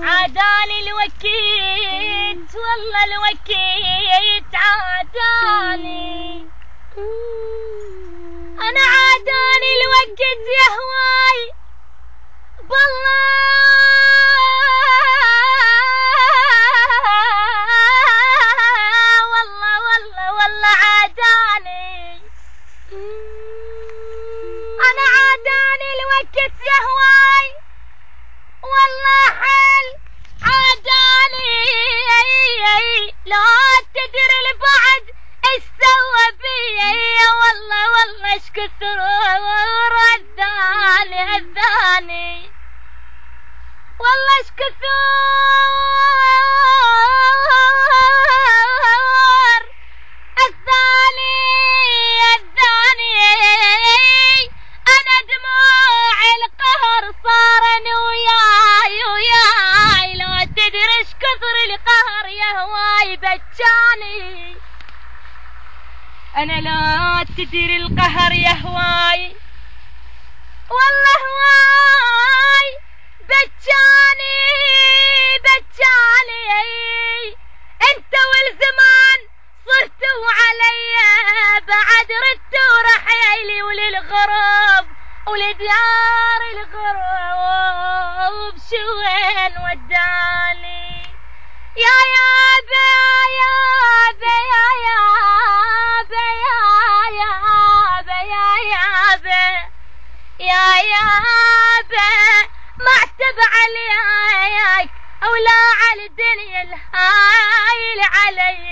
عاداني الوكيت والله الوكيت عاداني، أنا عاداني الوكيت يا هواي بالله والله والله والله عاداني، أنا عاداني الوكيت يا هواي والله حل عاداني، لا تدري البعد ايش سوى بيا، والله والله ايش كثر هذاني والله ايش كثر الثاني انا دموع القهر صارن وياي لا تدري ايش كثر القهر يا هواي بجاني، انا لا تدري القهر يا هواي والله هواي بجاني انت والزمان صرتوا عليا بعد ردتوا رحيلي وللغرب ولديار الغرب شو وين وداني يا يابا يا يابا يا يابا يا يابا يا يابا يا يابا ما اعتب عليك او لا على الدنيا الهايل علي